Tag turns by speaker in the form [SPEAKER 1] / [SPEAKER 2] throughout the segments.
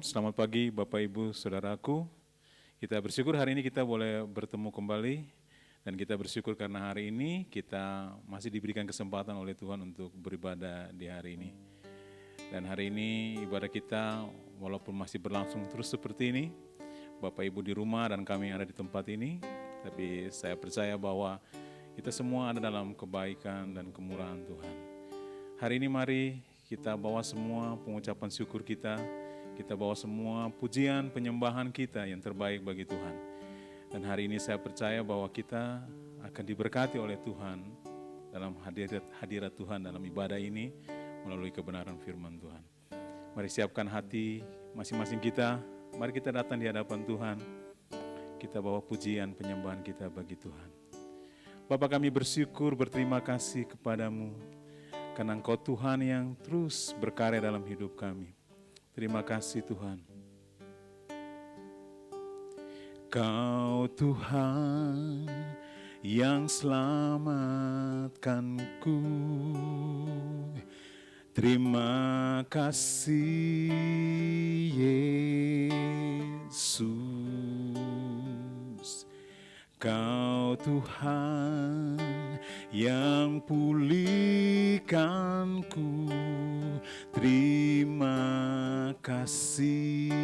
[SPEAKER 1] selamat pagi Bapak Ibu Saudaraku. Kita bersyukur hari ini kita boleh bertemu kembali dan kita bersyukur karena hari ini kita masih diberikan kesempatan oleh Tuhan untuk beribadah di hari ini. Dan hari ini ibadah kita walaupun masih berlangsung terus seperti ini, Bapak Ibu di rumah dan kami yang ada di tempat ini, tapi saya percaya bahwa kita semua ada dalam kebaikan dan kemurahan Tuhan. Hari ini mari kita bawa semua pengucapan syukur kita bawa semua pujian, penyembahan kita yang terbaik bagi Tuhan. Dan hari ini saya percaya bahwa kita akan diberkati oleh Tuhan dalam hadirat Tuhan dalam ibadah ini melalui kebenaran firman Tuhan. Mari siapkan hati masing-masing kita, mari kita datang di hadapan Tuhan. Kita bawa pujian, penyembahan kita bagi Tuhan. Bapa, kami bersyukur, berterima kasih kepadamu karena Engkau Tuhan yang terus berkarya dalam hidup kami. Terima kasih Tuhan. Kau Tuhan yang selamatkanku. Terima kasih Yesus. Kau Tuhan yang pulihkanku. Terima kasih.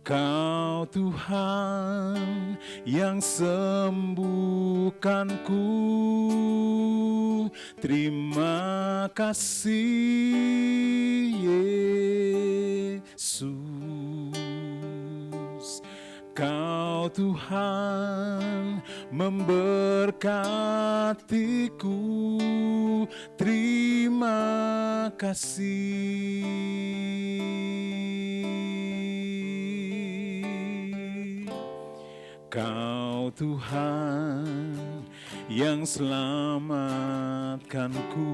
[SPEAKER 1] Kau Tuhan yang sembuhkanku. Terima kasih Yesus. Kau Tuhan memberkatiku. Terima kasih. Kau Tuhan yang selamatkanku.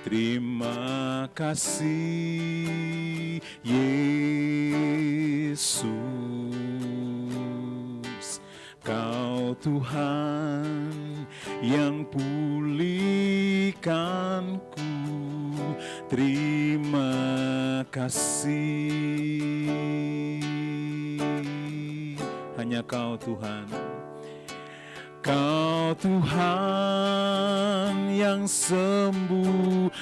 [SPEAKER 1] Terima kasih Yesus. Kau Tuhan yang pulihkanku. Terima kasih. Hanya Kau Tuhan. Kau Tuhan yang sembuhkanku.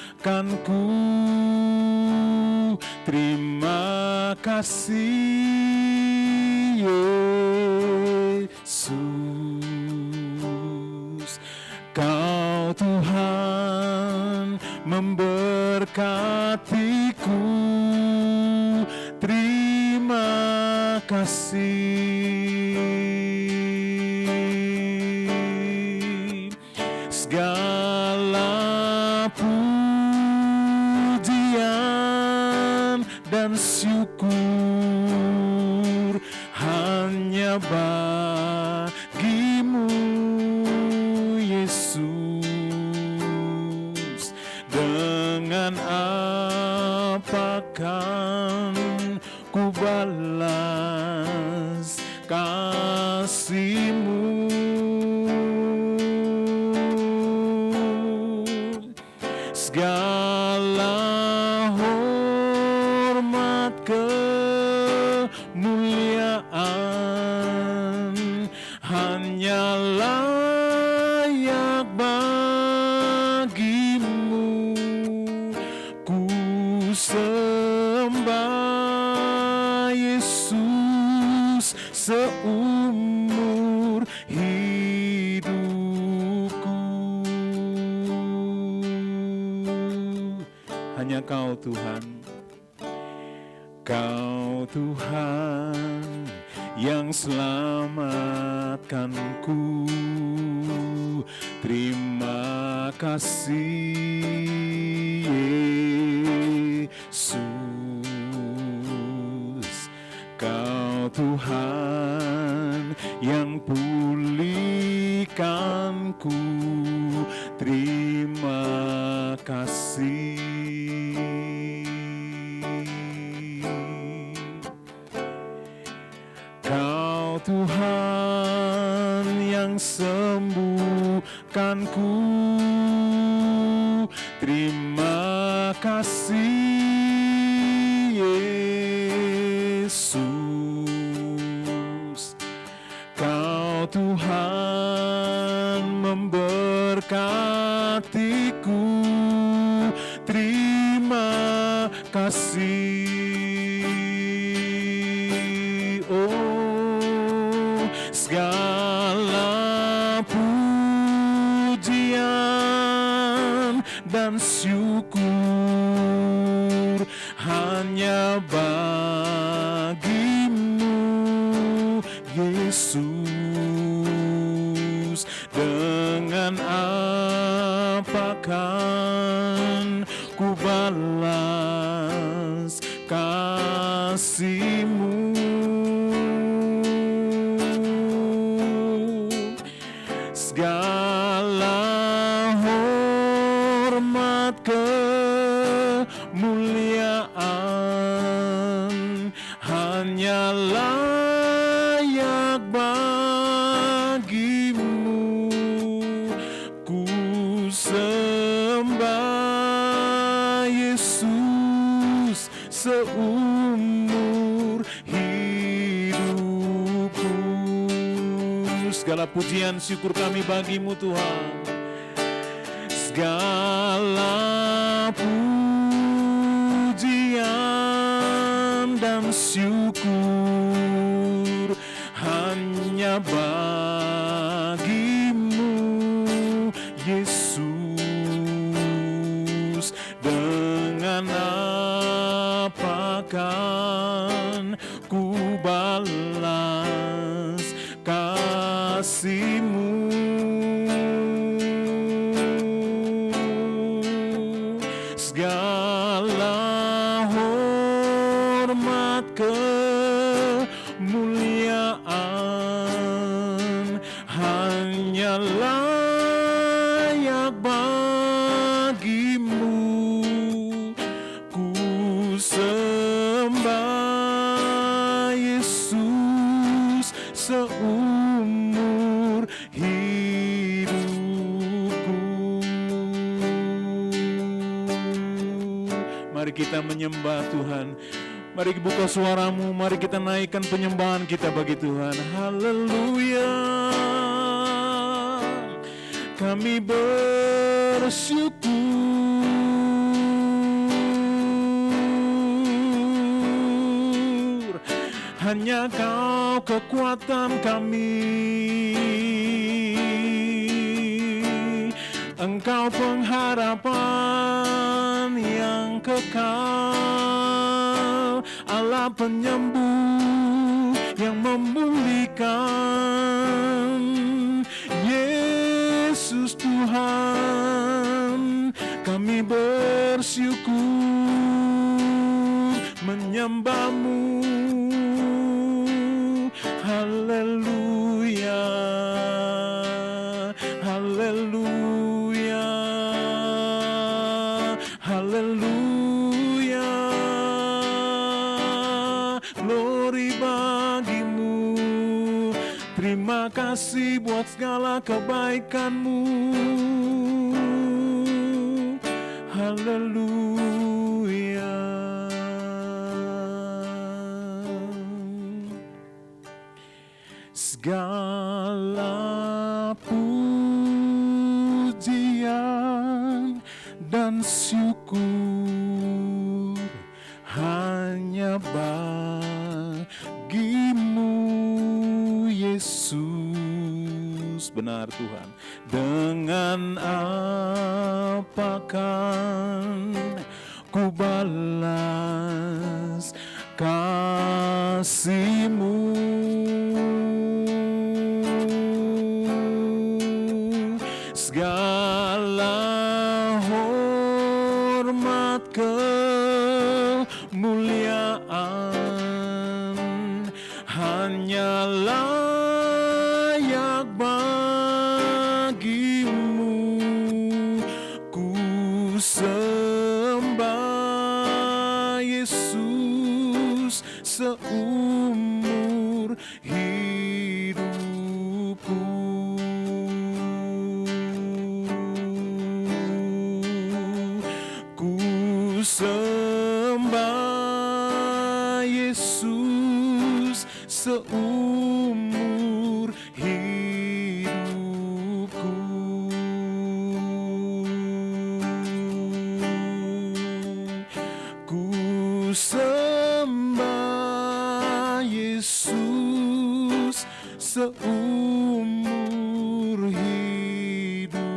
[SPEAKER 1] Terima kasih Yesus. Kau Tuhan memberkatiku. Terima kasih. Segala pujian dan syukur hanya bagimu Yesus. Dengan apa kan ku balas kasih-Mu? Segala hormat kemuliaan hanya layak bagimu. Ku sembah Yesus seumur hidupku. Hanya Kau Tuhan. Kau Tuhan yang selamatkanku. Terima kasih Yesus. Kau Tuhan yang pulihkanku. Terima kasih. Kau Tuhan yang sembuhkanku. Terima kasih Yesus, Kau Tuhan memberkatiku. Terima kasih, oh segala pujian dan syukur hanya bagimu Yesus. Dengan apa kan ku balas kasih-Mu? Segala hormat kemuliaan hanya layak bagimu. Ku sembah Yesus seumur hidupku. Segala pujian syukur kami bagimu Tuhan. Segala pujian dan syukur hanya bagimu Yesus. Dengan apa kan ku balas kasih-Mu? Segala hormat kemuliaan hanya layak bagimu. Ku sembah Yesus seumur hidupku. Mari kita menyembah Tuhan. Mari buka suaramu, mari kita naikkan penyembahan kita bagi Tuhan. Haleluya. Kami bersyukur, hanya Kau kekuatan kami. Engkau pengharapan yang kekal, Allah penyembuh yang memulihkan. Yesus Tuhan, kami bersyukur menyembah-Mu. Haleluya, haleluya, haleluya. Glory bagimu. Terima kasih buat segala kebaikan-Mu. Haleluya. Segala pujian dan syukur hanya bagimu Yesus. Benar Tuhan. Dengan apa kan ku balas kasih-Mu? Segala hormat kemuliaan hanya layak bagimu. Ku sembah Yesus seumur hidupku. sembah Yesus seumur hidupku. Ku sembah Yesus seumur hidupku.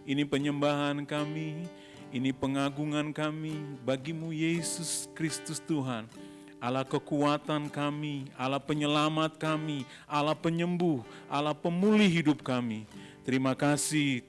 [SPEAKER 1] Ini penyembahan kami, ini pengagungan kami bagimu Yesus Kristus Tuhan. Allah kekuatan kami, Allah penyelamat kami, Allah penyembuh, Allah pemulih hidup kami. Terima kasih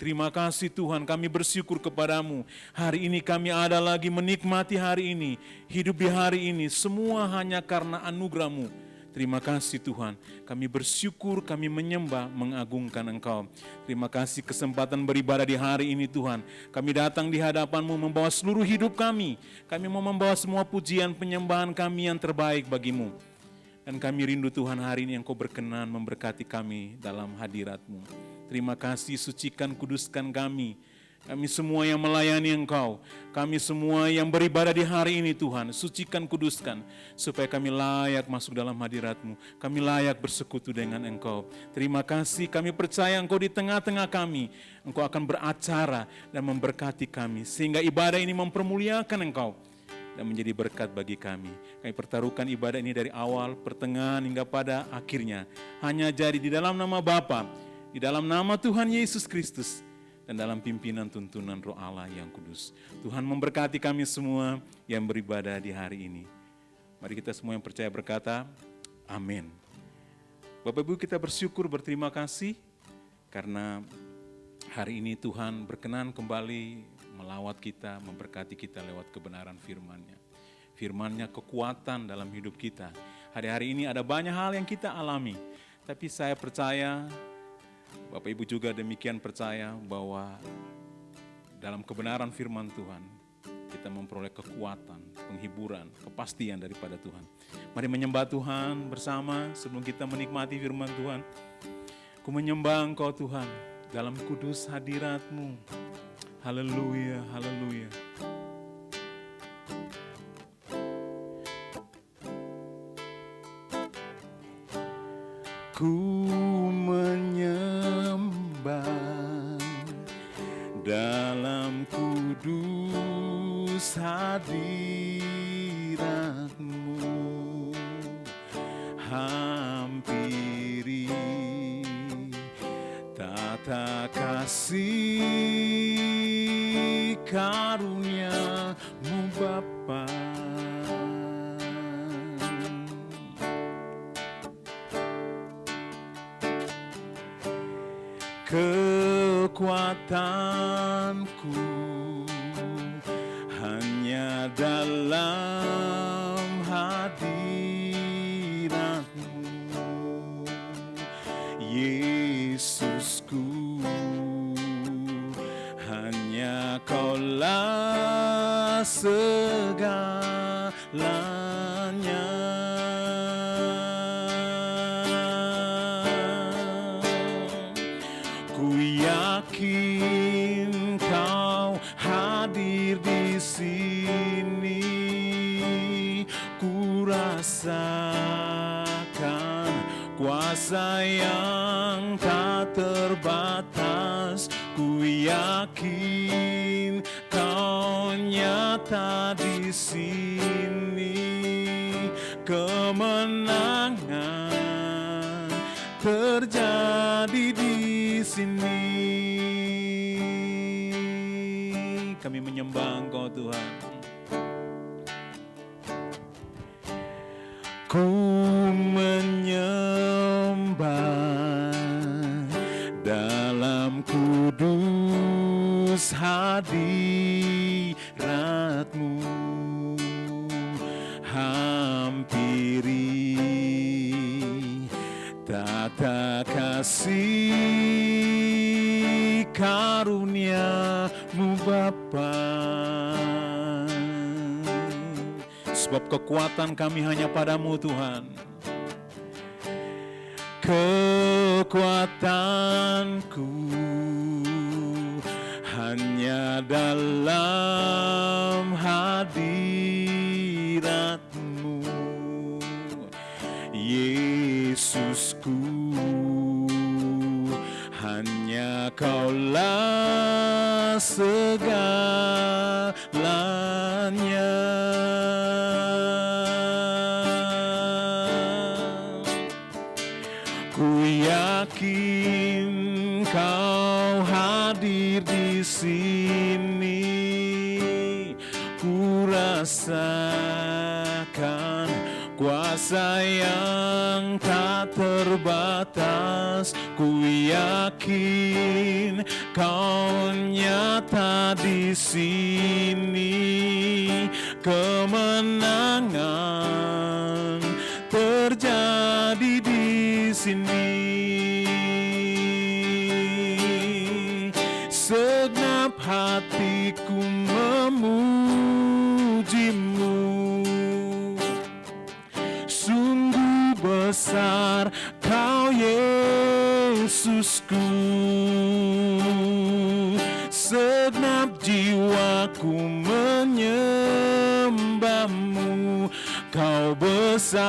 [SPEAKER 1] Tuhan, kami bersyukur kepadamu. Hari ini kami ada lagi menikmati hari ini, hidup di hari ini, semua hanya karena anugerah-Mu. Terima kasih Tuhan, kami bersyukur, kami menyembah, mengagungkan Engkau. Terima kasih kesempatan beribadah di hari ini Tuhan. Kami datang di hadapan-Mu membawa seluruh hidup kami. Kami mau membawa semua pujian penyembahan kami yang terbaik bagi-Mu. Dan kami rindu Tuhan hari ini Engkau berkenan memberkati kami dalam hadirat-Mu. Terima kasih, sucikan, kuduskan kami. Kami semua yang melayani Engkau, kami semua yang beribadah di hari ini Tuhan, sucikan, kuduskan, supaya kami layak masuk dalam hadirat-Mu, kami layak bersekutu dengan Engkau. Terima kasih, kami percaya Engkau di tengah-tengah kami, Engkau akan beracara dan memberkati kami, sehingga ibadah ini mempermuliakan Engkau dan menjadi berkat bagi kami. Kami pertaruhkan ibadah ini dari awal, pertengahan, hingga pada akhirnya. Hanya jadi di dalam nama Bapa, di dalam nama Tuhan Yesus Kristus, dan dalam pimpinan tuntunan Roh Allah yang kudus. Tuhan memberkati kami semua yang beribadah di hari ini. Mari kita semua yang percaya berkata, amin. Bapak Ibu, kita bersyukur, berterima kasih, karena hari ini Tuhan berkenan kembali melawat kita, memberkati kita lewat kebenaran firman-Nya. Firman-Nya kekuatan dalam hidup kita. Hari-hari ini ada banyak hal yang kita alami, tapi saya percaya, Bapak Ibu juga demikian percaya bahwa dalam kebenaran firman Tuhan, kita memperoleh kekuatan, penghiburan, kepastian daripada Tuhan. Mari menyembah Tuhan bersama sebelum kita menikmati firman Tuhan. Ku menyembah Engkau Tuhan dalam kudus hadirat-Mu. Haleluya, haleluya. Ku menyembah dalam kudus hadirat-Mu, hampiri tata kasih karunia-Mu Bapa. Kekuatanku hanya dalam hadirat-Mu, Yesusku, hanya Kaulah segalanya. Yakin Kau hadir di sini, ku rasakan kuasa yang tak terbatas. Ku yakin Kau nyata di sini, kemenangan terjadi di sini. Kami menyembah Engkau Tuhan. Ku menyembah dalam kudus hadirat-Mu, hampiri tata kasih karunia-Mu Bapa. Sebab kekuatan kami hanya pada-Mu Tuhan. Kekuatanku hanya dalam hadirat-Mu, Yesusku, hanya Kaulah segalanya. Ku yakin Kau hadir di sini, ku rasakan kuasa yang tak terbatas. Ku yakin Kau nyata di sini, kemenangan terjadi di sini. Segenap hatiku memuji-Mu, sungguh besar Kau Yesusku. Segenap jiwaku menyembah-Mu, Kau besar,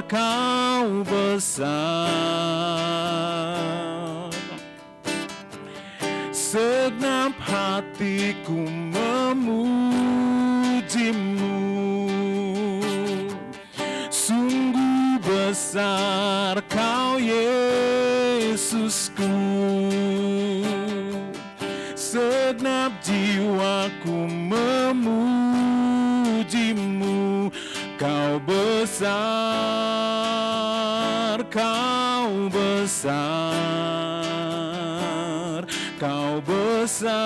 [SPEAKER 1] Kau besar. Segenap hatiku memuji-Mu, sungguh besar Kau Yesusku. Segenap jiwaku memuji-Mu, Kau besar, Kau besar, Kau besar,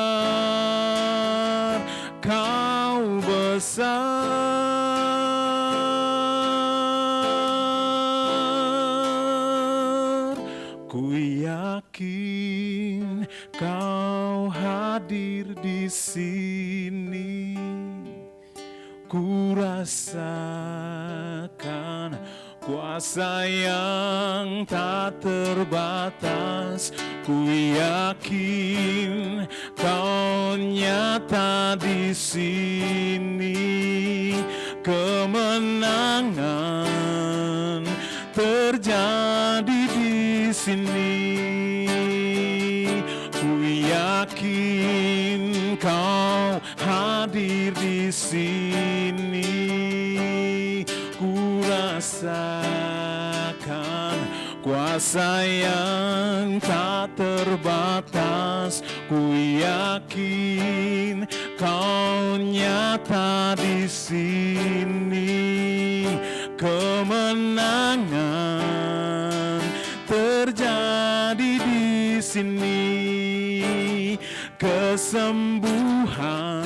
[SPEAKER 1] Kau besar. Ku yakin Kau hadir di sini, ku rasakan kuasa yang tak terbatas. Ku yakin Kau nyata di sini, kemenangan terjadi di sini. Ku yakin Kau hadir di sini, ku rasakan kuasa yang tak terbatas. Ku yakin Kau nyata di sini, kemenangan terjadi di sini, kesembuhan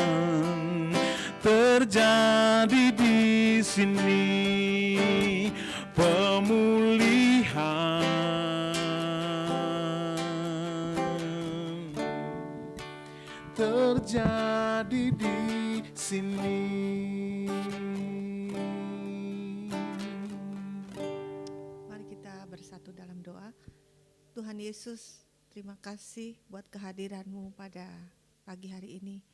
[SPEAKER 1] terjadi di sini, pemulihan terjadi di sini.
[SPEAKER 2] Mari kita bersatu dalam doa. Tuhan Yesus, terima kasih buat kehadiran-Mu pada pagi hari ini.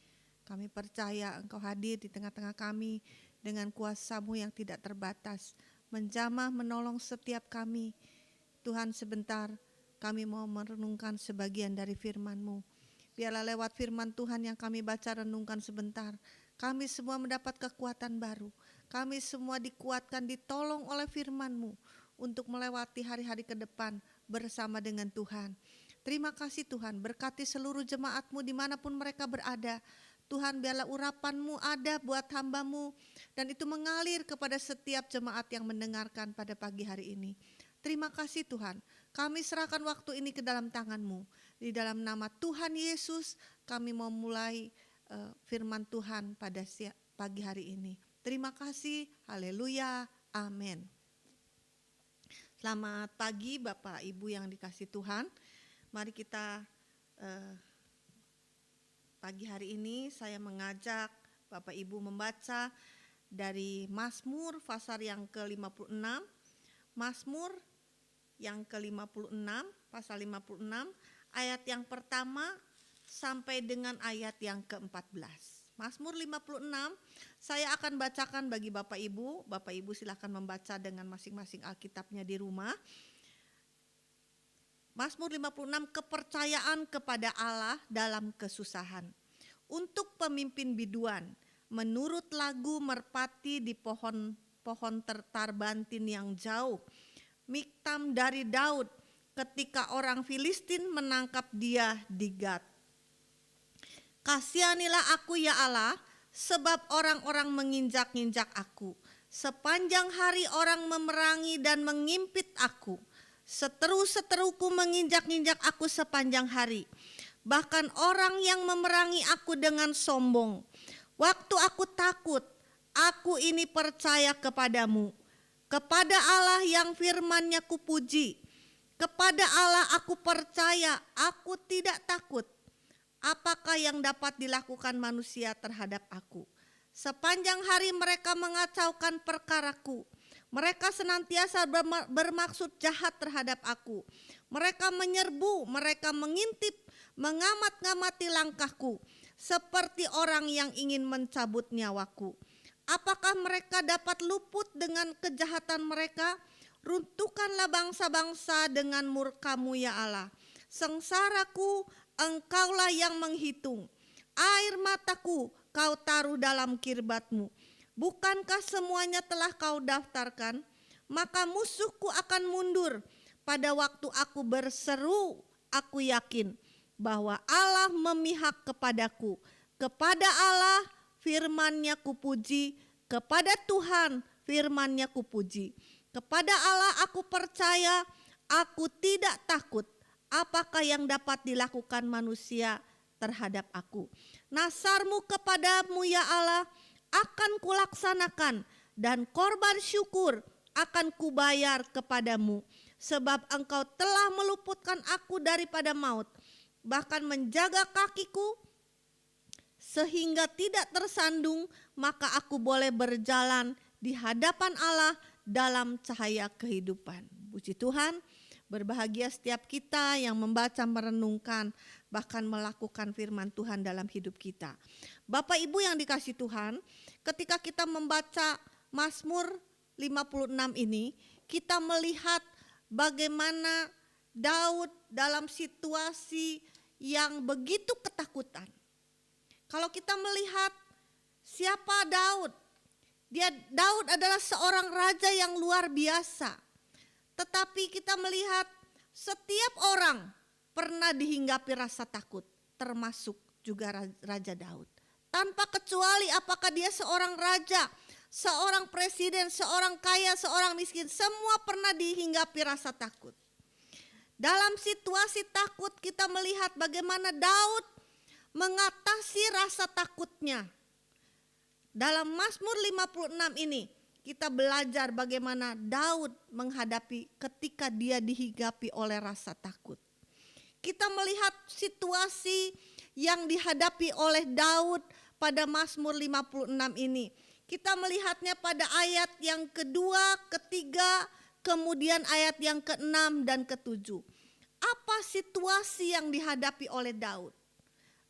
[SPEAKER 2] Kami percaya Engkau hadir di tengah-tengah kami dengan kuasa-Mu yang tidak terbatas, menjamah menolong setiap kami. Tuhan, sebentar kami mau merenungkan sebagian dari firman-Mu. Biarlah lewat firman Tuhan yang kami baca renungkan sebentar, kami semua mendapat kekuatan baru. Kami semua dikuatkan, ditolong oleh firman-Mu untuk melewati hari-hari ke depan bersama dengan Tuhan. Terima kasih Tuhan, berkati seluruh jemaat-Mu dimanapun mereka berada. Tuhan, biarlah urapan-Mu ada buat hamba-Mu dan itu mengalir kepada setiap jemaat yang mendengarkan pada pagi hari ini. Terima kasih Tuhan, kami serahkan waktu ini ke dalam tangan-Mu. Di dalam nama Tuhan Yesus kami mau mulai firman Tuhan pada pagi hari ini. Terima kasih, haleluya, amin. Selamat pagi Bapak Ibu yang dikasih Tuhan. Mari kita pagi hari ini saya mengajak Bapak Ibu membaca dari Mazmur pasal yang ke-56. Mazmur yang ke-56, pasal 56 ayat yang pertama sampai dengan ayat yang ke-14. Mazmur 56 saya akan bacakan bagi Bapak Ibu. Bapak Ibu silakan membaca dengan masing-masing Alkitabnya di rumah. Mazmur 56, kepercayaan kepada Allah dalam kesusahan. Untuk pemimpin biduan, menurut lagu merpati di pohon tertarbantin yang jauh. Miktam dari Daud ketika orang Filistin menangkap dia di Gat. Kasihanilah aku ya Allah, sebab orang-orang menginjak-injak aku. Sepanjang hari orang memerangi dan mengimpit aku. Seteru-seteruku menginjak-injak aku sepanjang hari. Bahkan orang yang memerangi aku dengan sombong. Waktu aku takut, aku ini percaya kepadamu. Kepada Allah yang firman-Nya kupuji. Kepada Allah aku percaya, aku tidak takut. Apakah yang dapat dilakukan manusia terhadap aku? Sepanjang hari mereka mengacaukan perkaraku. Mereka senantiasa bermaksud jahat terhadap aku. Mereka menyerbu, mereka mengintip, mengamat-ngamati langkahku. Seperti orang yang ingin mencabut nyawaku. Apakah mereka dapat luput dengan kejahatan mereka? Runtuhkanlah bangsa-bangsa dengan murka-Mu ya Allah. Sengsaraku Engkaulah yang menghitung. Air mataku Kau taruh dalam kirbat-Mu. Bukankah semuanya telah Kau daftarkan? Maka musuhku akan mundur. Pada waktu aku berseru, aku yakin bahwa Allah memihak kepadaku. Kepada Allah firman-Nya kupuji, kepada Tuhan firman-Nya kupuji. Kepada Allah aku percaya, aku tidak takut. Apakah yang dapat dilakukan manusia terhadap aku? Nasar-Mu kepadamu ya Allah akan kulaksanakan, dan korban syukur akan kubayar kepadamu. Sebab Engkau telah meluputkan aku daripada maut, bahkan menjaga kakiku sehingga tidak tersandung, maka aku boleh berjalan di hadapan Allah dalam cahaya kehidupan. Puji Tuhan. Berbahagia setiap kita yang membaca, merenungkan, bahkan melakukan firman Tuhan dalam hidup kita. Bapak Ibu yang dikasihi Tuhan, ketika kita membaca Mazmur 56 ini, kita melihat bagaimana Daud dalam situasi yang begitu ketakutan. Kalau kita melihat siapa Daud, Daud adalah seorang raja yang luar biasa. Tetapi kita melihat setiap orang pernah dihinggapi rasa takut, termasuk juga Raja Daud. Tanpa kecuali apakah dia seorang raja, seorang presiden, seorang kaya, seorang miskin, semua pernah dihinggapi rasa takut. Dalam situasi takut kita melihat bagaimana Daud mengatasi rasa takutnya. Dalam Mazmur 56 ini kita belajar bagaimana Daud menghadapi ketika dia dihinggapi oleh rasa takut. Kita melihat situasi yang dihadapi oleh Daud pada Mazmur 56 ini. Kita melihatnya pada ayat yang kedua, ketiga, kemudian ayat yang ke-6 dan ke-7. Apa situasi yang dihadapi oleh Daud?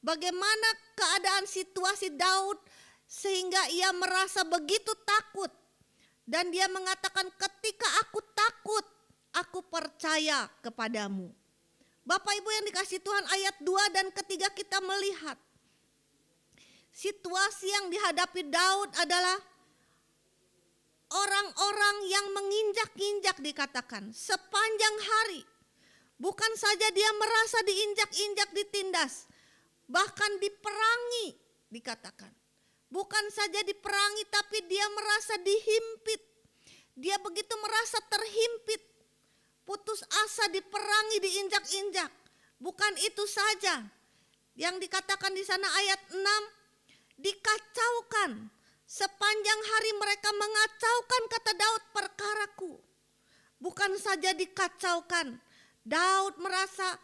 [SPEAKER 2] Bagaimana keadaan situasi Daud sehingga ia merasa begitu takut? Dan dia mengatakan, ketika aku takut, aku percaya kepadamu. Bapak Ibu yang dikasihi Tuhan, ayat 2 dan ketiga kita melihat situasi yang dihadapi Daud adalah orang-orang yang menginjak-injak, dikatakan sepanjang hari. Bukan saja dia merasa diinjak-injak, ditindas, bahkan diperangi, dikatakan. Bukan saja diperangi, tapi dia merasa dihimpit. Dia begitu merasa terhimpit, putus asa, diperangi, diinjak-injak. Bukan itu saja. Yang dikatakan di sana ayat 6, dikacaukan. Sepanjang hari mereka mengacaukan, kata Daud, perkaraku. Bukan saja dikacaukan. Daud merasa,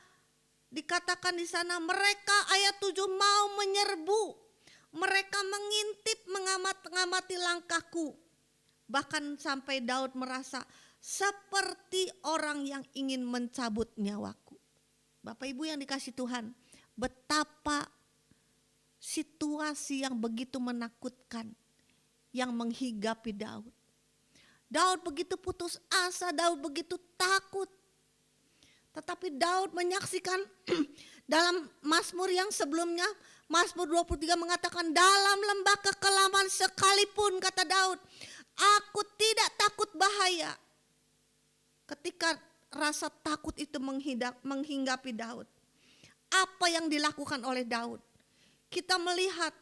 [SPEAKER 2] dikatakan di sana, mereka ayat 7 mau menyerbu. Mereka mengintip, mengamati langkahku. Bahkan sampai Daud merasa seperti orang yang ingin mencabut nyawaku. Bapak Ibu yang dikasih Tuhan, betapa situasi yang begitu menakutkan yang menghinggapi Daud. Daud begitu putus asa, Daud begitu takut. Tetapi Daud menyaksikan dalam Mazmur yang sebelumnya, Mazmur 23 mengatakan, dalam lembah kekelaman sekalipun, kata Daud, aku tidak takut bahaya. Ketika rasa takut itu menghinggapi Daud, apa yang dilakukan oleh Daud? Kita melihat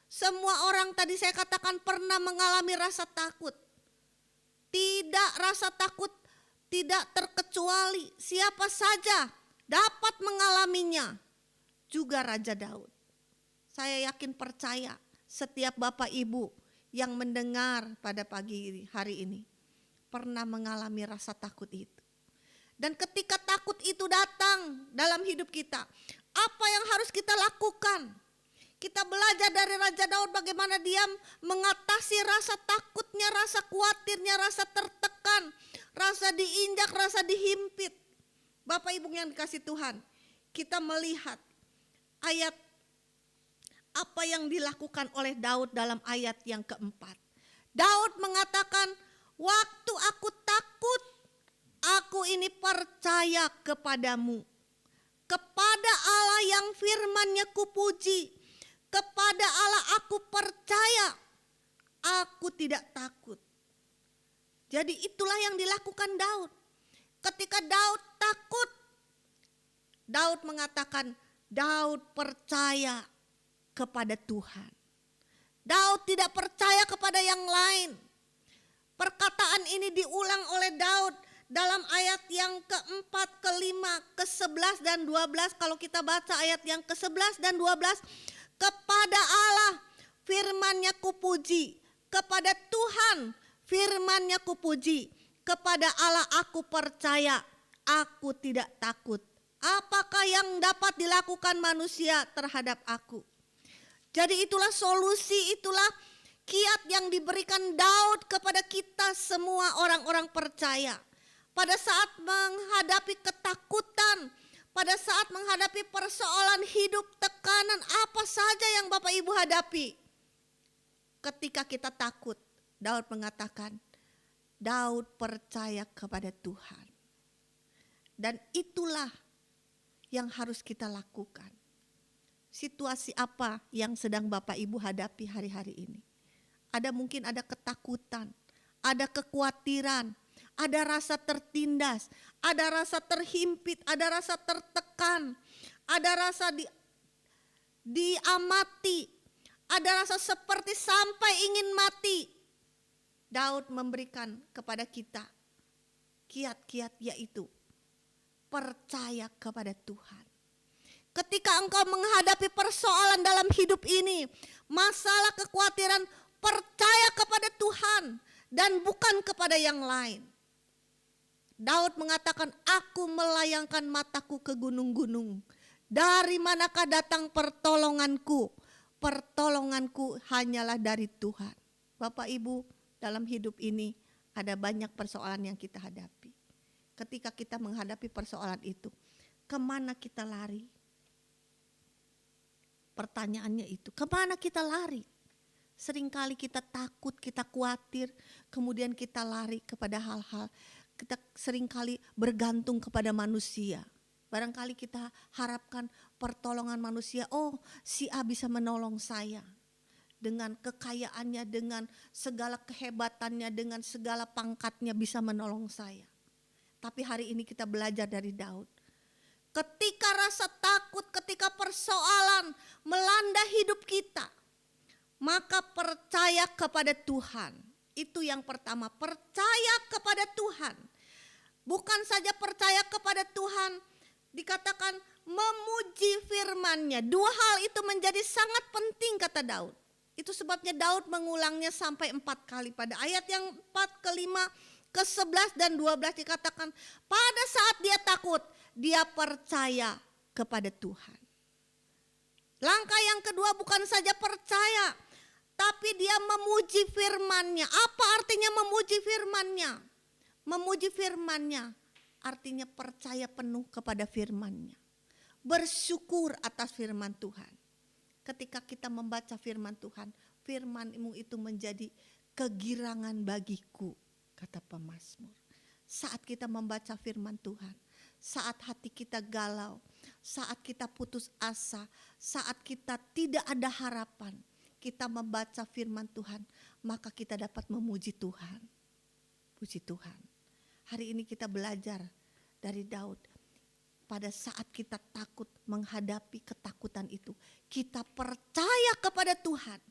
[SPEAKER 2] semua orang tadi saya katakan pernah mengalami rasa takut. Tidak, rasa takut tidak terkecuali, siapa saja dapat mengalaminya, juga Raja Daud. Saya yakin percaya setiap Bapak Ibu yang mendengar pada pagi hari ini pernah mengalami rasa takut itu. Dan ketika takut itu datang dalam hidup kita, apa yang harus kita lakukan? Kita belajar dari Raja Daud bagaimana dia mengatasi rasa takutnya, rasa khawatirnya, rasa tertekan, rasa diinjak, rasa dihimpit. Bapak Ibu yang dikasih Tuhan, kita melihat ayat apa yang dilakukan oleh Daud dalam ayat yang keempat. Daud mengatakan, waktu aku takut, aku ini percaya kepadamu. Kepada Allah yang firman-Nya kupuji, kepada Allah aku percaya, aku tidak takut. Jadi itulah yang dilakukan Daud. Ketika Daud takut, Daud mengatakan, Daud percaya kepada Tuhan. Daud tidak percaya kepada yang lain. Perkataan ini diulang oleh Daud dalam ayat yang keempat, kelima, ke-11 dan 12. Kalau kita baca ayat yang ke-11 dan 12, kepada Allah firman-Nya kupuji, kepada Tuhan firman-Nya kupuji, kepada Allah aku percaya, aku tidak takut. Apakah yang dapat dilakukan manusia terhadap aku? Jadi itulah solusi, itulah kiat yang diberikan Daud kepada kita semua orang-orang percaya. Pada saat menghadapi ketakutan, pada saat menghadapi persoalan hidup, tekanan apa saja yang Bapak Ibu hadapi. Ketika kita takut, Daud mengatakan, Daud percaya kepada Tuhan. Dan itulah yang harus kita lakukan. Situasi apa yang sedang Bapak Ibu hadapi hari-hari ini? Mungkin ada ketakutan, ada kekhawatiran, ada rasa tertindas, ada rasa terhimpit, ada rasa tertekan, ada rasa diamati, ada rasa seperti sampai ingin mati. Daud memberikan kepada kita kiat-kiat, yaitu percaya kepada Tuhan. Ketika engkau menghadapi persoalan dalam hidup ini, masalah kekhawatiran, percaya kepada Tuhan dan bukan kepada yang lain. Daud mengatakan, aku melayangkan mataku ke gunung-gunung. Dari manakah datang pertolonganku? Pertolonganku hanyalah dari Tuhan. Bapak Ibu, dalam hidup ini ada banyak persoalan yang kita hadapi. Ketika kita menghadapi persoalan itu, kemana kita lari? Pertanyaannya itu, kemana kita lari? Seringkali kita takut, kita khawatir, kemudian kita lari kepada hal-hal. Kita seringkali bergantung kepada manusia. Barangkali kita harapkan pertolongan manusia. Oh, si A bisa menolong saya. Dengan kekayaannya, dengan segala kehebatannya, dengan segala pangkatnya bisa menolong saya. Tapi hari ini kita belajar dari Daud. Ketika rasa takut, ketika persoalan melanda hidup kita, maka percaya kepada Tuhan. Itu yang pertama, percaya kepada Tuhan. Bukan saja percaya kepada Tuhan, dikatakan memuji firman-Nya. Dua hal itu menjadi sangat penting, kata Daud. Itu sebabnya Daud mengulangnya sampai 4 kali. Pada ayat yang 4, ke-5, ke-11 dan 12 dikatakan, pada saat dia takut, dia percaya kepada Tuhan. Langkah yang kedua bukan saja percaya, tapi dia memuji firman-Nya. Apa artinya memuji firman-Nya? Memuji firman-Nya artinya percaya penuh kepada firman-Nya. bersyukur atas firman Tuhan. Ketika kita membaca firman Tuhan, firman-Mu itu menjadi kegirangan bagiku, kata pemazmur. Saat kita membaca firman Tuhan, saat hati kita galau, saat kita putus asa, saat kita tidak ada harapan, kita membaca firman Tuhan, maka kita dapat memuji Tuhan. Puji Tuhan. Hari ini kita belajar dari Daud. Pada saat kita takut menghadapi ketakutan itu, kita percaya kepada Tuhan.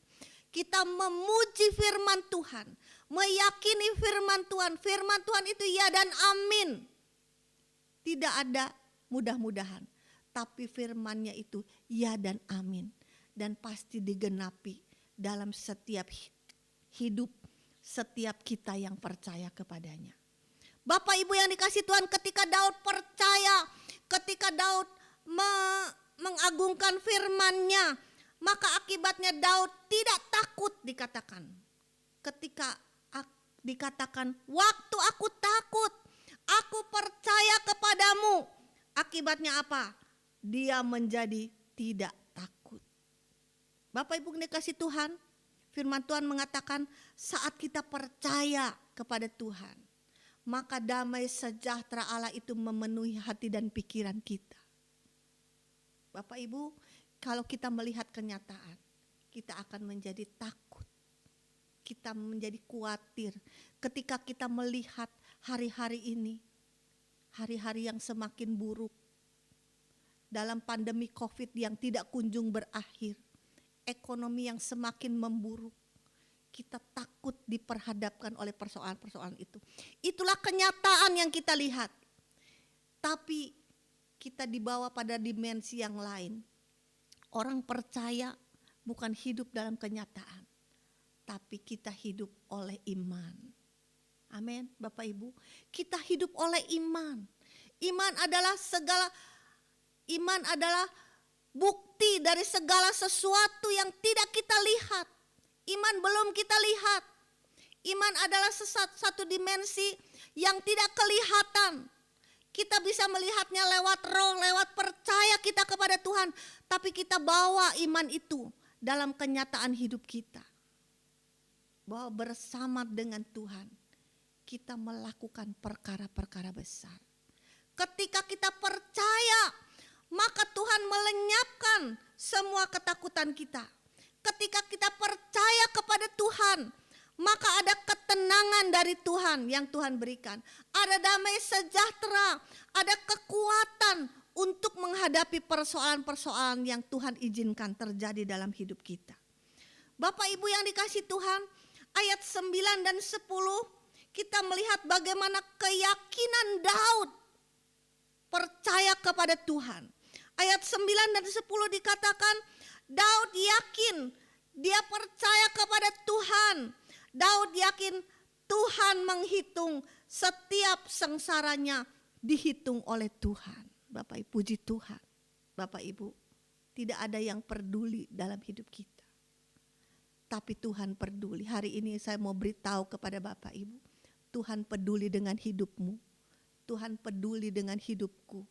[SPEAKER 2] Kita memuji firman Tuhan, meyakini firman Tuhan. Firman Tuhan itu ya dan amin. Tidak ada mudah-mudahan, tapi firman-Nya itu ya dan amin. Dan pasti digenapi dalam setiap hidup, setiap kita yang percaya kepadanya. Bapak Ibu yang dikasihi Tuhan, ketika Daud percaya, ketika Daud mengagungkan firman-Nya, maka akibatnya Daud tidak takut dikatakan. Ketika dikatakan, waktu aku takut, aku percaya kepadamu. Akibatnya apa? Dia menjadi tidak takut. Bapak Ibu yang dikasihi Tuhan, firman Tuhan mengatakan saat kita percaya kepada Tuhan, maka damai sejahtera Allah itu memenuhi hati dan pikiran kita. Bapak Ibu, kalau kita melihat kenyataan, kita akan menjadi takut. Kita menjadi khawatir ketika kita melihat hari-hari ini, hari-hari yang semakin buruk. Dalam pandemi COVID yang tidak kunjung berakhir, ekonomi yang semakin memburuk. Kita takut diperhadapkan oleh persoalan-persoalan itu. Itulah kenyataan yang kita lihat. Tapi kita dibawa pada dimensi yang lain. Orang percaya bukan hidup dalam kenyataan, tapi kita hidup oleh iman. Amin, Bapak Ibu. Kita hidup oleh iman. Iman adalah bukti dari segala sesuatu yang tidak kita lihat. Iman belum kita lihat. Iman adalah satu dimensi yang tidak kelihatan. Kita bisa melihatnya lewat roh, lewat percaya kita kepada Tuhan. Tapi kita bawa iman itu dalam kenyataan hidup kita. Bahwa bersama dengan Tuhan kita melakukan perkara-perkara besar. Ketika kita percaya, maka Tuhan melenyapkan semua ketakutan kita. Ketika kita percaya kepada Tuhan, maka ada ketenangan dari Tuhan yang Tuhan berikan. Ada damai sejahtera, ada kekuatan untuk menghadapi persoalan-persoalan yang Tuhan izinkan terjadi dalam hidup kita. Bapak Ibu yang dikasihi Tuhan, ayat 9 dan 10 kita melihat bagaimana keyakinan Daud percaya kepada Tuhan. Ayat 9 dan 10 dikatakan Daud yakin, dia percaya kepada Tuhan. Daud yakin Tuhan menghitung setiap sengsaranya dihitung oleh Tuhan. Bapak Ibu, puji Tuhan. Bapak Ibu, tidak ada yang peduli dalam hidup kita. Tapi Tuhan peduli. Hari ini saya mau beritahu kepada Bapak Ibu. Tuhan peduli dengan hidupmu. Tuhan peduli dengan hidupku.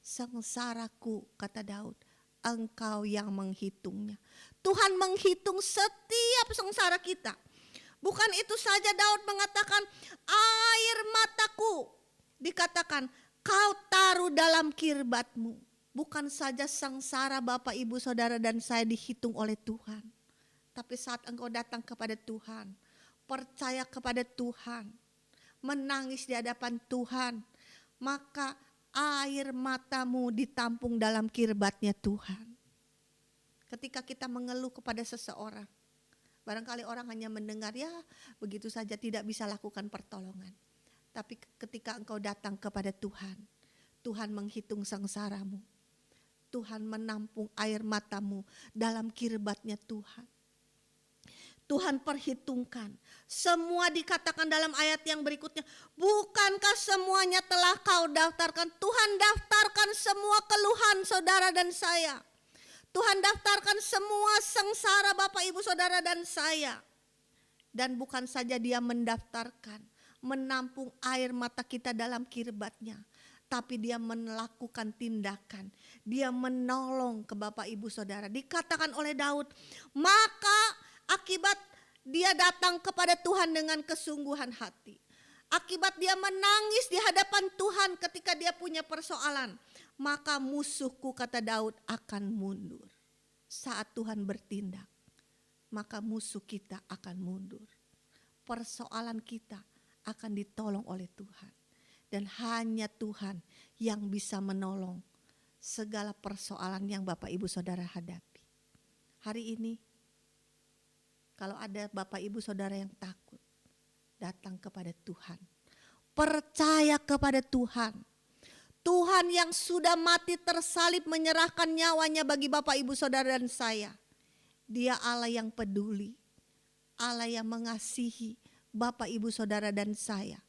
[SPEAKER 2] Sengsaraku, kata Daud, Engkau yang menghitungnya. Tuhan menghitung setiap sengsara kita. Bukan itu saja, Daud mengatakan air mataku, dikatakan kau taruh dalam kirbatmu. Bukan saja sengsara Bapak Ibu Saudara dan saya dihitung oleh Tuhan. Tapi saat engkau datang kepada Tuhan, percaya kepada Tuhan, menangis di hadapan Tuhan, maka air matamu ditampung dalam kirbatnya Tuhan. Ketika kita mengeluh kepada seseorang, barangkali orang hanya mendengar, ya begitu saja, tidak bisa lakukan pertolongan. Tapi ketika engkau datang kepada Tuhan, Tuhan menghitung sengsaramu. Tuhan menampung air matamu dalam kirbatnya Tuhan. Tuhan perhitungkan. Semua dikatakan dalam ayat yang berikutnya. Bukankah semuanya telah kau daftarkan? Tuhan daftarkan semua keluhan saudara dan saya. Tuhan daftarkan semua sengsara Bapak Ibu Saudara dan saya. Dan bukan saja dia mendaftarkan, menampung air mata kita dalam kirbatnya. tapi dia melakukan tindakan. Dia menolong ke Bapak Ibu Saudara. Dikatakan oleh Daud, maka akibat dia datang kepada Tuhan dengan kesungguhan hati. Akibat dia menangis di hadapan Tuhan ketika dia punya persoalan, maka musuhku, kata Daud, akan mundur. Saat Tuhan bertindak, maka musuh kita akan mundur. Persoalan kita akan ditolong oleh Tuhan. Dan hanya Tuhan yang bisa menolong segala persoalan yang Bapak Ibu Saudara hadapi. Hari ini, kalau ada Bapak Ibu Saudara yang takut, datang kepada Tuhan. Percaya kepada Tuhan. Tuhan yang sudah mati tersalib menyerahkan nyawanya bagi Bapak Ibu Saudara dan saya. Dia Allah yang peduli. Allah yang mengasihi Bapak Ibu Saudara dan saya.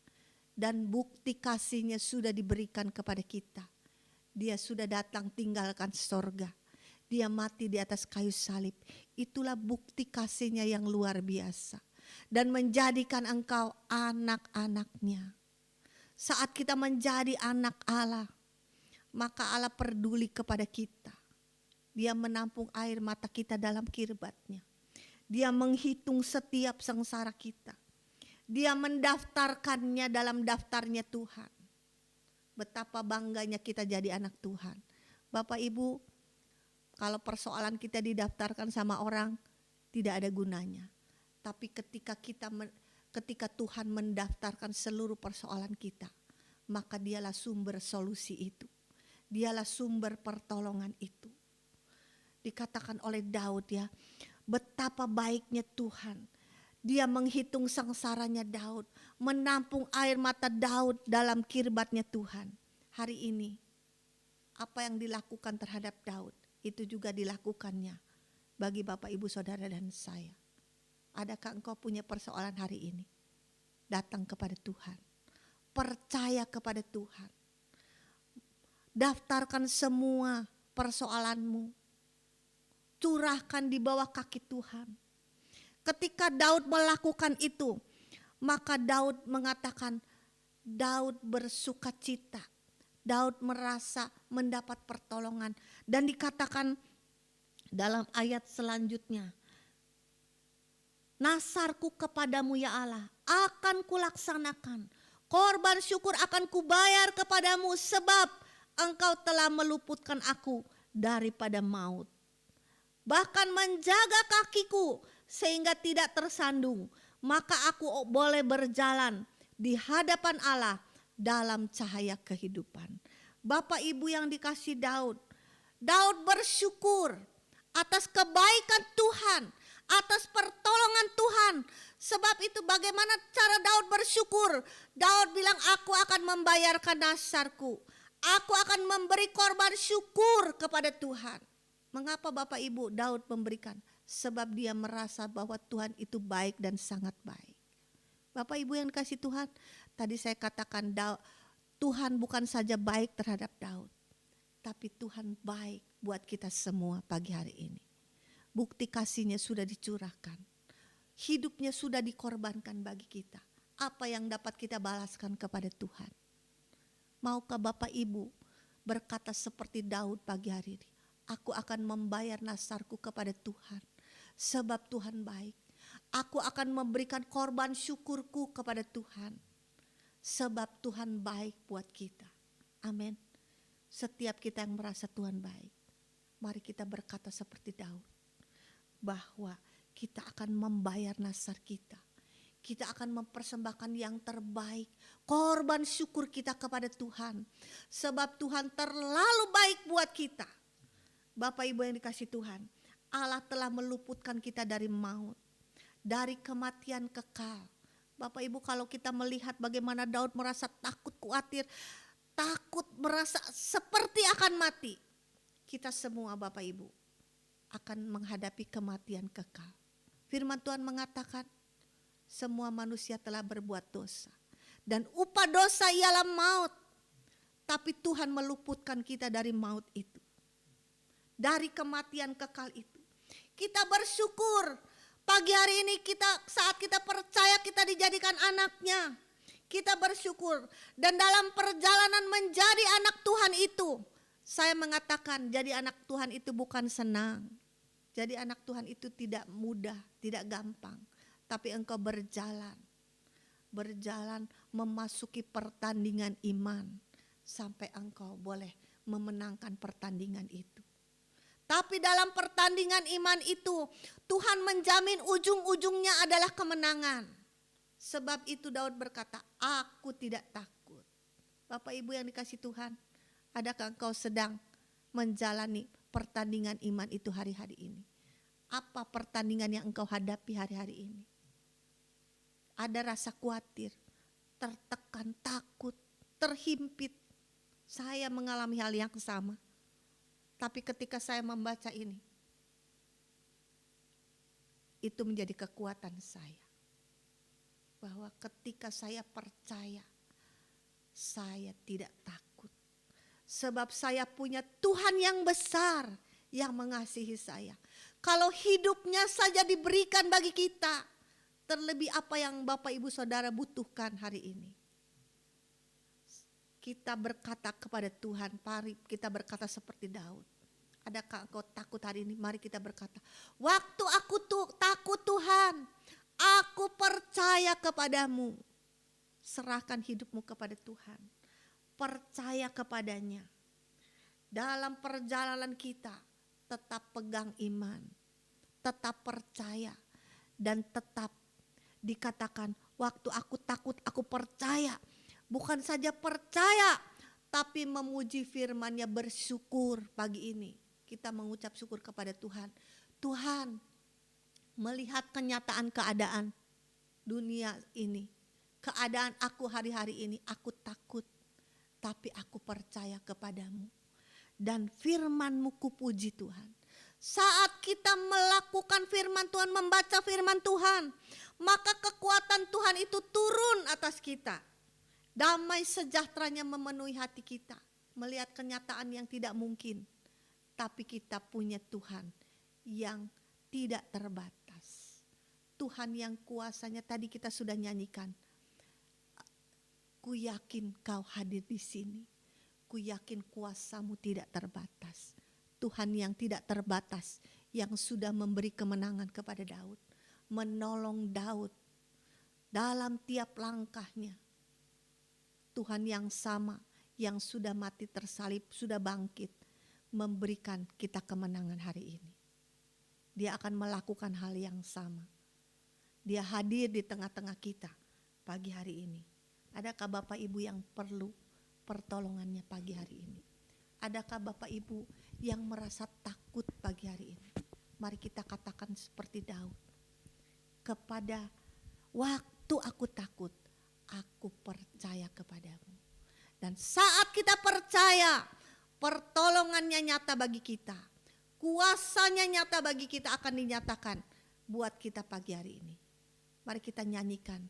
[SPEAKER 2] Dan bukti kasihnya sudah diberikan kepada kita. Dia sudah datang tinggalkan sorga. Dia mati di atas kayu salib. Itulah bukti kasihnya yang luar biasa. Dan menjadikan engkau anak-anaknya. Saat kita menjadi anak Allah, maka Allah peduli kepada kita. Dia menampung air mata kita dalam kirbatnya. Dia menghitung setiap sengsara kita. Dia mendaftarkannya dalam daftarnya Tuhan. Betapa bangganya kita jadi anak Tuhan. Bapak Ibu, kalau persoalan kita didaftarkan sama orang, tidak ada gunanya. Tapi ketika Tuhan mendaftarkan seluruh persoalan kita, maka dialah sumber solusi itu. Dialah sumber pertolongan itu. Dikatakan oleh Daud ya, betapa baiknya Tuhan. Dia menghitung sengsaranya Daud, menampung air mata Daud dalam kirbatnya Tuhan. Hari ini, apa yang dilakukan terhadap Daud, itu juga dilakukannya bagi Bapak Ibu Saudara dan saya. Adakah engkau punya persoalan hari ini? Datang kepada Tuhan. Percaya kepada Tuhan. Daftarkan semua persoalanmu. Curahkan di bawah kaki Tuhan. Ketika Daud melakukan itu, maka Daud mengatakan, Daud bersuka cita. Daud merasa mendapat pertolongan. Dan dikatakan dalam ayat selanjutnya, nasarku kepadamu ya Allah, akan kulaksanakan. Korban syukur akan kubayar kepadamu sebab engkau telah meluputkan aku daripada maut. Bahkan menjaga kakiku sehingga tidak tersandung. Maka aku boleh berjalan di hadapan Allah dalam cahaya kehidupan. Bapak Ibu yang dikasih Daud. Daud bersyukur atas kebaikan Tuhan, atas pertolongan Tuhan. Sebab itu bagaimana cara Daud bersyukur? Daud bilang, aku akan membayarkan nasarku. Aku akan memberi korban syukur kepada Tuhan. Mengapa Bapak Ibu Daud memberikan? Sebab dia merasa bahwa Tuhan itu baik dan sangat baik. Bapak Ibu yang dikasih Tuhan, tadi saya katakan Tuhan bukan saja baik terhadap Daud, tapi Tuhan baik buat kita semua pagi hari ini. Bukti kasihnya sudah dicurahkan. Hidupnya sudah dikorbankan bagi kita. Apa yang dapat kita balaskan kepada Tuhan? Maukah Bapak Ibu berkata seperti Daud pagi hari ini? Aku akan membayar nasarku kepada Tuhan. Sebab Tuhan baik. Aku akan memberikan korban syukurku kepada Tuhan. Sebab Tuhan baik buat kita. Amin. Setiap kita yang merasa Tuhan baik, mari kita berkata seperti Daud. Bahwa kita akan membayar nasar kita. Kita akan mempersembahkan yang terbaik. Korban syukur kita kepada Tuhan. Sebab Tuhan terlalu baik buat kita. Bapak Ibu yang dikasih Tuhan, Allah telah meluputkan kita dari maut, dari kematian kekal. Bapak Ibu, kalau kita melihat bagaimana Daud merasa takut, khawatir, takut, merasa seperti akan mati. Kita semua Bapak Ibu akan menghadapi kematian kekal. Firman Tuhan mengatakan, semua manusia telah berbuat dosa. Dan upah dosa ialah maut. Tapi Tuhan meluputkan kita dari maut itu. Dari kematian kekal itu. Kita bersyukur pagi hari ini saat kita percaya kita dijadikan anaknya. kita bersyukur. Dan dalam perjalanan menjadi anak Tuhan itu, saya mengatakan jadi anak Tuhan itu bukan senang. Jadi anak Tuhan itu tidak mudah, tidak gampang. Tapi engkau berjalan memasuki pertandingan iman. Sampai engkau boleh memenangkan pertandingan itu. Tapi dalam pertandingan iman itu, Tuhan menjamin ujung-ujungnya adalah kemenangan. Sebab itu Daud berkata, aku tidak takut. Bapak Ibu yang dikasih Tuhan, adakah engkau sedang menjalani pertandingan iman itu hari-hari ini? Apa pertandingan yang engkau hadapi hari-hari ini? Ada rasa khawatir, tertekan, takut, terhimpit. Saya mengalami hal yang sama. Tapi ketika saya membaca ini, itu menjadi kekuatan saya. Bahwa ketika saya percaya, saya tidak takut. Sebab saya punya Tuhan yang besar yang mengasihi saya. Kalau hidupnya saja diberikan bagi kita, terlebih apa yang Bapak Ibu Saudara butuhkan hari ini. Kita berkata kepada Tuhan, mari kita berkata seperti Daud. Adakah engkau takut hari ini? Mari kita berkata, waktu aku takut Tuhan, aku percaya kepadamu. Serahkan hidupmu kepada Tuhan. Percaya kepadanya. Dalam perjalanan kita, tetap pegang iman. Tetap percaya. Dan tetap dikatakan, waktu aku takut, aku percaya. Bukan saja percaya, tapi memuji firman-Nya, bersyukur pagi ini. Kita mengucap syukur kepada Tuhan. Tuhan, melihat kenyataan keadaan dunia ini, keadaan aku hari-hari ini, aku takut. Tapi aku percaya kepadamu. Dan firman-Mu kupuji Tuhan. Saat kita melakukan firman Tuhan, membaca firman Tuhan, maka kekuatan Tuhan itu turun atas kita. Damai sejahteranya memenuhi hati kita. Melihat kenyataan yang tidak mungkin. Tapi kita punya Tuhan yang tidak terbatas. Tuhan yang kuasanya tadi kita sudah nyanyikan. Ku yakin kau hadir di sini. Ku yakin kuasa-Mu tidak terbatas. Tuhan yang tidak terbatas yang sudah memberi kemenangan kepada Daud. Menolong Daud dalam tiap langkahnya. Tuhan yang sama yang sudah mati tersalib, sudah bangkit, memberikan kita kemenangan hari ini. Dia akan melakukan hal yang sama. Dia hadir di tengah-tengah kita pagi hari ini. Adakah Bapak Ibu yang perlu pertolongannya pagi hari ini? Adakah Bapak Ibu yang merasa takut pagi hari ini? Mari kita katakan seperti Daud. Kepada waktu aku takut, aku percaya kepadamu. Dan saat kita percaya, pertolongannya nyata bagi kita. Kuasanya nyata bagi kita akan dinyatakan buat kita pagi hari ini. Mari kita nyanyikan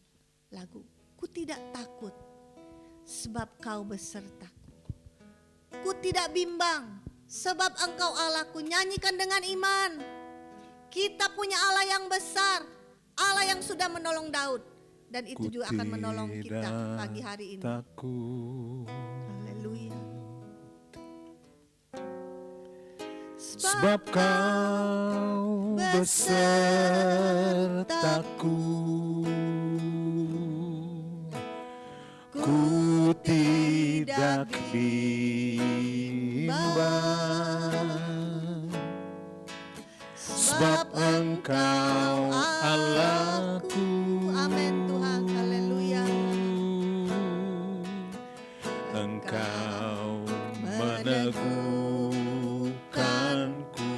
[SPEAKER 2] lagu Ku tidak takut sebab kau besertaku. Ku tidak bimbang sebab engkau Allahku. Nyanyikan dengan iman. Kita punya Allah yang besar, Allah yang sudah menolong Daud. Dan itu juga akan menolong kita pagi hari ini.
[SPEAKER 1] Takut.
[SPEAKER 2] Haleluya.
[SPEAKER 1] Sebab kau besertaku. Ku tidak bimbang. Sebab engkau Allahku.
[SPEAKER 2] Amin Tuhan, haleluya.
[SPEAKER 1] Engkau meneguhkanku,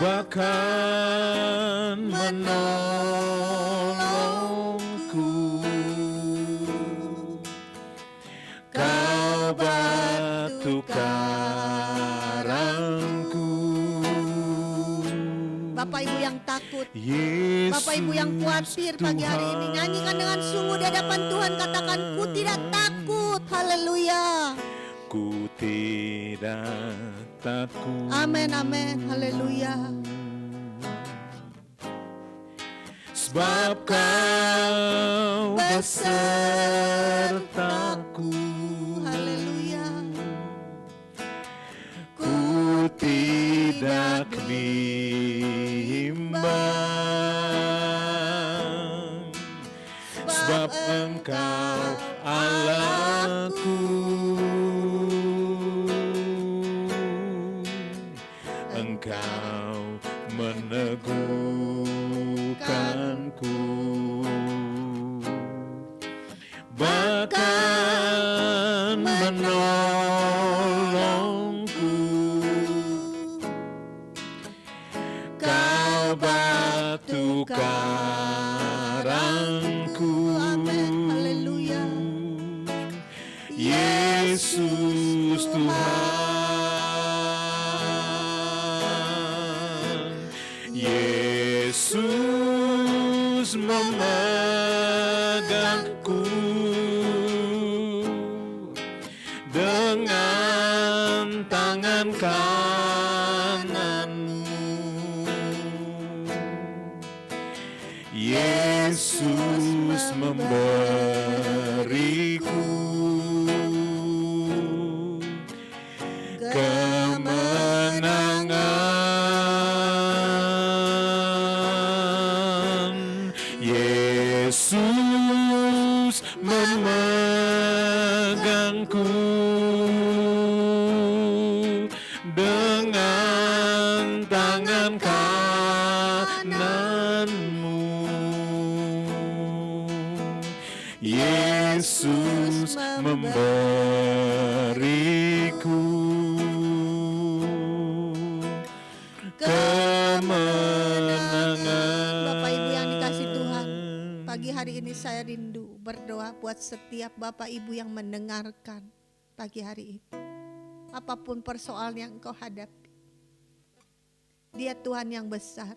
[SPEAKER 1] bahkan menolongku. Kau batu karangku.
[SPEAKER 2] Bapak Ibu yang takut,
[SPEAKER 1] Yesus,
[SPEAKER 2] Bapak Ibu yang khawatir pagi hari ini, nyanyikan dengan sungguh di hadapan Tuhan, katakan ku tidak takut. Haleluya.
[SPEAKER 1] Ku tidak takut.
[SPEAKER 2] Amin, amin, haleluya.
[SPEAKER 1] sebab Kau besertaku.
[SPEAKER 2] Haleluya.
[SPEAKER 1] Ku tidak bimbang, sebab Engkau Allahku. Engkau meneguhkanku, bahkan menolongku. Kau batu karangku.
[SPEAKER 2] Amin. Haleluya.
[SPEAKER 1] Yesus Tuhan. Yesus memegangku dengan tangan kananmu. Yesus memberiku kemenangan. Yesus memegangku dengan tangan kananmu. Yesus memberiku kemenangan.
[SPEAKER 2] Bapak Ibu yang dikasih Tuhan, pagi hari ini saya rindu berdoa buat setiap Bapak Ibu yang mendengarkan pagi hari ini. Apapun persoalan yang engkau hadapi, Dia Tuhan yang besar.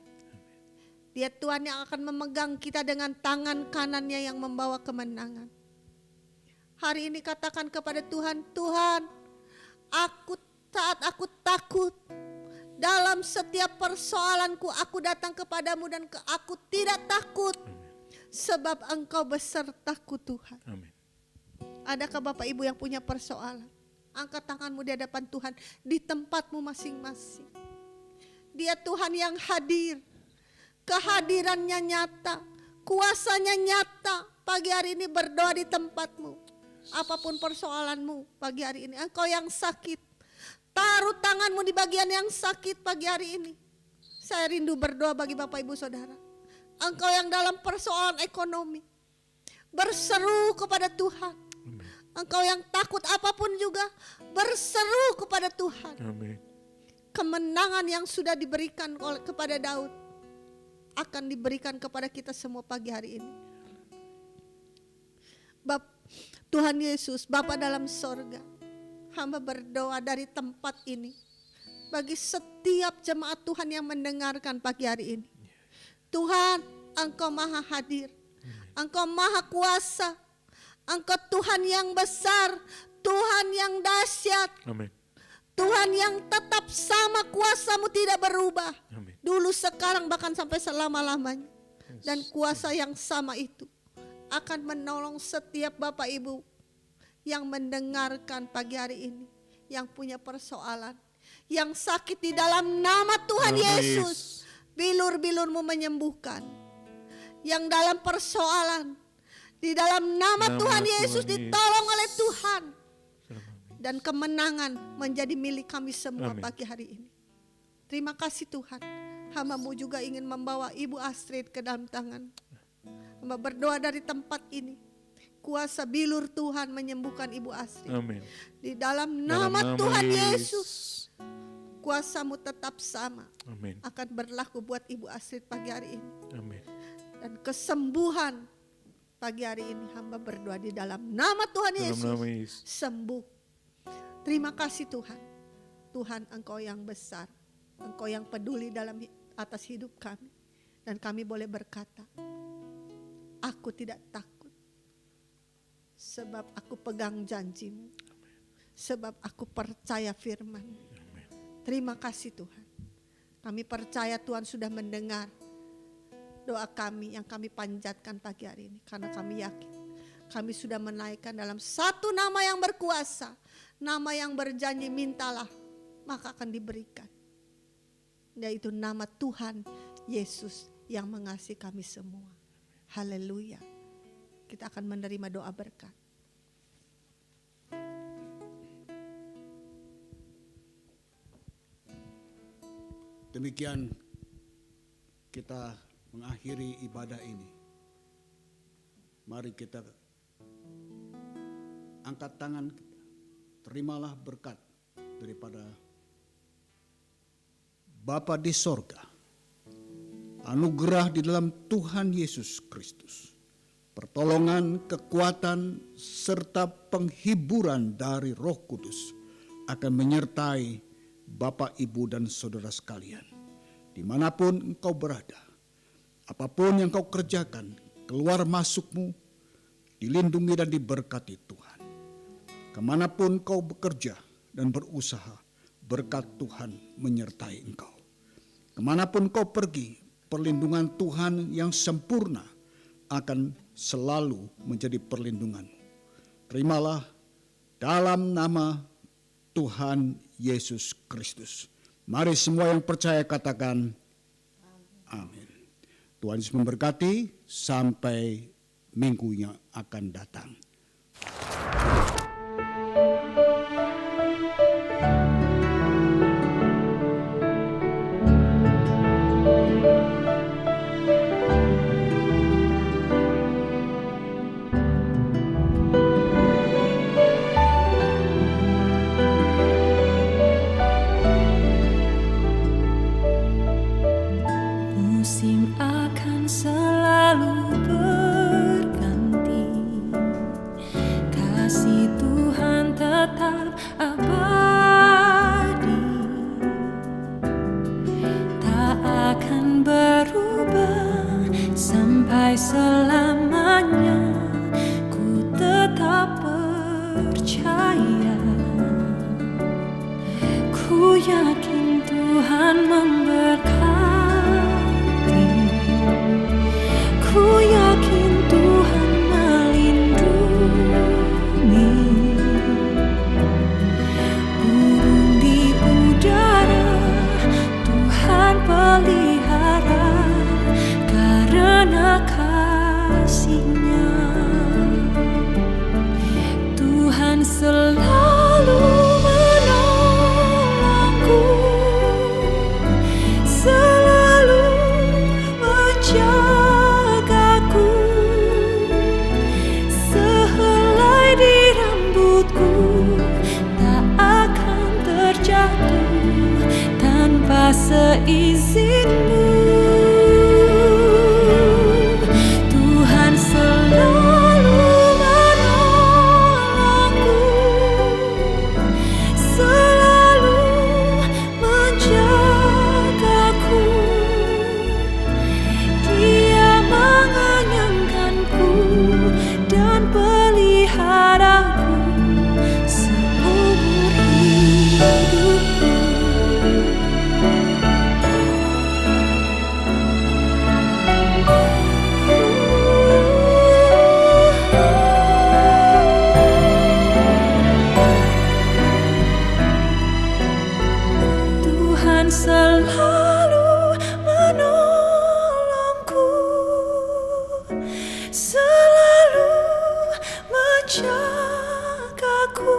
[SPEAKER 2] Dia Tuhan yang akan memegang kita dengan tangan kanannya yang membawa kemenangan. Hari ini katakan kepada Tuhan, Tuhan, saat aku takut, dalam setiap persoalanku aku datang kepadamu dan aku tidak takut. Sebab Engkau besertaku Tuhan.
[SPEAKER 1] Amin.
[SPEAKER 2] Adakah Bapak Ibu yang punya persoalan? Angkat tanganmu di hadapan Tuhan di tempatmu masing-masing. Dia Tuhan yang hadir. Kehadirannya nyata, kuasanya nyata. Pagi hari ini berdoa di tempatmu. Apapun persoalanmu pagi hari ini. Engkau yang sakit, taruh tanganmu di bagian yang sakit pagi hari ini. Saya rindu berdoa bagi Bapak Ibu Saudara. Engkau yang dalam persoalan ekonomi, berseru kepada Tuhan. Engkau yang takut apapun juga, berseru kepada Tuhan.
[SPEAKER 1] Amin.
[SPEAKER 2] Kemenangan yang sudah diberikan kepada Daud akan diberikan kepada kita semua pagi hari ini. Tuhan Yesus, Bapa dalam sorga, hamba berdoa dari tempat ini bagi setiap jemaat Tuhan yang mendengarkan pagi hari ini. Tuhan, Engkau maha hadir, Engkau maha kuasa, Engkau Tuhan yang besar, Tuhan yang dahsyat.
[SPEAKER 1] Amin.
[SPEAKER 2] Tuhan yang tetap sama, kuasa-Mu tidak berubah.
[SPEAKER 1] Amin.
[SPEAKER 2] Dulu, sekarang, bahkan sampai selama-lamanya. Dan kuasa yang sama itu akan menolong setiap Bapak Ibu yang mendengarkan pagi hari ini, yang punya persoalan, yang sakit, di dalam nama Tuhan Yesus. Bilur-bilur-Mu menyembuhkan. Yang dalam persoalan, di dalam nama Tuhan Yesus ditolong oleh Tuhan. Dan kemenangan menjadi milik kami semua pagi hari ini. Terima kasih Tuhan. Hamba-Mu juga ingin membawa Ibu Astrid ke dalam tangan. Hamba berdoa dari tempat ini. Kuasa bilur Tuhan menyembuhkan Ibu Astrid.
[SPEAKER 1] Amin.
[SPEAKER 2] Di dalam nama Tuhan Yesus. Kuasa-Mu tetap sama.
[SPEAKER 1] Amin.
[SPEAKER 2] Akan berlaku buat Ibu Astrid pagi hari ini.
[SPEAKER 1] Amin.
[SPEAKER 2] Dan kesembuhan pagi hari ini hamba berdoa di dalam nama Tuhan Yesus. Sembuh. Terima kasih Tuhan. Tuhan, Engkau yang besar. Engkau yang peduli atas hidup kami. Dan kami boleh berkata, aku tidak takut. Sebab aku pegang janji-Mu. Sebab aku percaya firman-Mu. Terima kasih Tuhan. Kami percaya Tuhan sudah mendengar doa kami yang kami panjatkan pagi hari ini. Karena kami yakin kami sudah menaikkan dalam satu nama yang berkuasa. Nama yang berjanji mintalah maka akan diberikan. Yaitu nama Tuhan Yesus yang mengasihi kami semua. Haleluya. Kita akan menerima doa berkat.
[SPEAKER 3] Demikian kita mengakhiri ibadah ini. Mari kita angkat tangan kita. Terimalah berkat daripada Bapa di sorga. Anugerah di dalam Tuhan Yesus Kristus. Pertolongan, kekuatan, serta penghiburan dari Roh Kudus akan menyertai Bapak, Ibu, dan saudara sekalian. Dimanapun engkau berada, apapun yang kau kerjakan, keluar masukmu, dilindungi dan diberkati Tuhan. Kemanapun kau bekerja dan berusaha, berkat Tuhan menyertai engkau. Kemanapun kau pergi, perlindungan Tuhan yang sempurna akan selalu menjadi perlindunganmu. Terimalah dalam nama Tuhan Yesus Kristus. Mari semua yang percaya katakan amin. Tuhan Yesus memberkati sampai minggu yang akan datang.
[SPEAKER 4] Musim akan selalu berganti, kasih Tuhan tetap abadi, tak akan berubah sampai selamanya. Ku tetap percaya, ku yakin Tuhan memberkati. Ku yakin Tuhan melindungi, burung di udara Tuhan pelihara karena kasih-Nya. Tuhan selalu menolongku, selalu menjagaku, sehelai di rambutku tak akan terjatuh tanpa seizinmu. Tuhan selalu menolongku, selalu menjagaku. Dia mengenyangkanku dan peliharaku seumur hidupku. Tuhan selalu menolongku, selalu menjagaku,